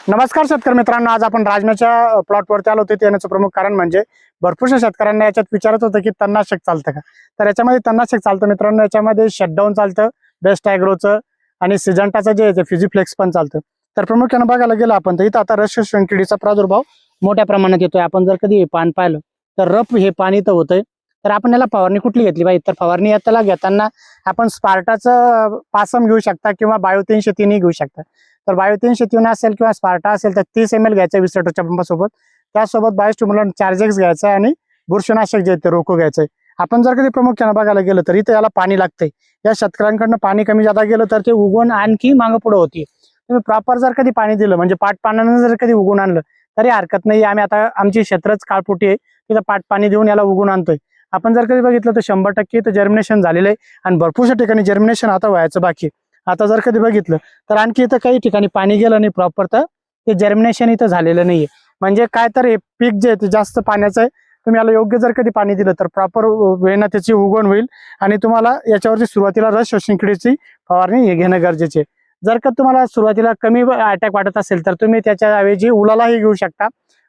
नमस्कार शेतकरी मित्रांनो, आज आपण राजमाच्या प्लॉटवरती आलो होतो. येण्याचं प्रमुख कारण म्हणजे भरपूरशा शेतकऱ्यांना याच्यात विचारत होतं की तणनाशक चालतं का. तर याच्यामध्ये तणनाशक चालतं मित्रांनो. याच्यामध्ये शटडाऊन चालतं, बेस्ट ॲग्रोचं आणि सिजंटाचं जे आहे फिजिफ्लेक्स पण चालतं. तर प्रामुख्याने बघायला गेलं आपण तर इथं आता रस किडीचा प्रादुर्भाव मोठ्या प्रमाणात येतोय. आपण जर कधी पान पाहिलं तर रफ हे पाणी तर होतंय. तर आपण याला फवारणी कुठली घेतली पाहिजे, तर फवारणी याला घेताना आपण स्पार्टाचं पासम घेऊ शकता किंवा बायो 303 घेऊ शकता. तर बायो 303 असेल किंवा स्पार्टा असेल तर 30 ml घ्यायचं 20 लिटरच्या पंपासोबत. त्यासोबत बायोस्टिम्युलंट चार्जेक्स घ्यायचं आणि बुरशीनाशक जे ते रोको घ्यायचंय. आपण जर कधी प्रामुख्याने बघायला गेलं तर इथं याला पाणी लागतंय. या शेतकऱ्यांकडनं पाणी कमी जादा गेलं तर ते उगवून आणखी मागं पुढे होती. तुम्ही प्रॉपर जर कधी पाणी दिलं म्हणजे पाट पाण्यानं जर कधी उगवून आणलं तरी हरकत नाही. आम्ही आता आमची क्षेत्रच काळपोटी आहे, तिथं पाट पाणी देऊन याला उगवून आणतोय. आपण जर कधी बघितलं तर 100% इथं जर्मिनेशन झालेलं आहे आणि भरपूरशा ठिकाणी जर्मिनेशन आता व्हायचं बाकी. आता जर कधी बघितलं तर आणखी इथं काही ठिकाणी पाणी गेलं नाही प्रॉपर, तर ते जर्मिनेशन इथं झालेलं नाहीये. म्हणजे काय तर हे पीक जे आहे ते जास्त पाण्याचं आहे. तुम्ही याला योग्य जर कधी पाणी दिलं तर प्रॉपर वेळेनं त्याची उगवण होईल आणि तुम्हाला याच्यावरती सुरुवातीला रस शोषण किडीची फवारणी हे घेणं गरजेचे. जर का तुम्हाला सुरुवातीला कमी अटॅक वाटत असेल तर तुम्ही त्याच्या ऐवजी उलालाही घेऊ शकता.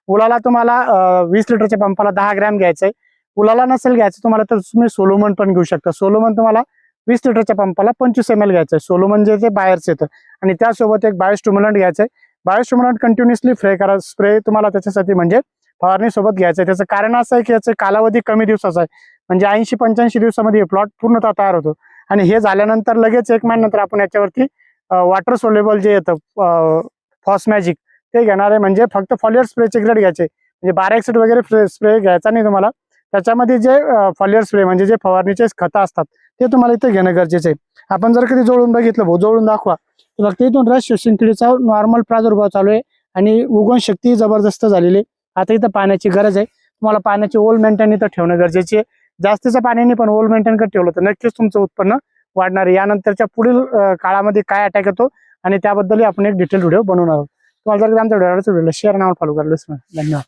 उलाला तुम्हाला 20 लिटरच्या पंपाला 10 ग्रॅम घ्यायचंय. उलाला नसेल घ्यायचं तुम्हाला तर तुम्ही सोलोमन पण घेऊ शकता. सोलोमन तुम्हाला 20 लिटरच्या पंपाला 25 ml घ्यायचंय. सोलोमन जे बाहेरच येतं आणि त्यासोबत एक बायोस्टिम्युलंट घ्यायचंय. बायोस्टिम्युलंट कंटिन्युअसली स्प्रे तुम्हाला त्याच्यासाठी म्हणजे फवारणी सोबत घ्यायचंय. त्याचं कारण असं आहे की याचा कालावधी कमी दिवसाचा आहे. म्हणजे 80-85 दिवसामध्ये प्लॉट पूर्णतः तयार होतो आणि हे झाल्यानंतर लगेच 1 महिन्यानंतर आपण याच्यावरती वॉटर सोल्युबल जे येतं फॉस्मॅजिक ते घेणार आहे. म्हणजे फक्त फॉलियर स्प्रेचे ग्रेड घ्यायचे, म्हणजे 12 वगैरे स्प्रे घ्यायचा नाही तुम्हाला. त्याच्यामध्ये जे फॉलियर स्प्रे म्हणजे जे फवारणीचे खतं असतात ते तुम्हाला इथे घेणं गरजेचं आहे. आपण जर कधी जोडून बघितलं, भाऊ जोडून दाखवा, तर फक्त इथून रस शोषण किडीचा नॉर्मल प्रादुर्भाव चालू आहे आणि उगवण शक्ती जबरदस्त झालेली आहे. आता इथं पाण्याची गरज आहे. तुम्हाला पाण्याची ओल मेंटेन इथं ठेवणं गरजेचे आहे. जास्तीच्या पाण्याने पण ओल मेंटेन करत ठेवलं तर नक्कीच तुमचं उत्पन्न वाढणार आहे. यानंतरच्या पुढील काळामध्ये काय अटॅक येतो आणि त्याबद्दल आपण एक डिटेल व्हिडिओ बनवणार आहोत. तुम्हाला जर आमच्या व्हिडिओ शेअर नाव फॉलो करायला धन्यवाद.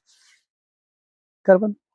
कर पण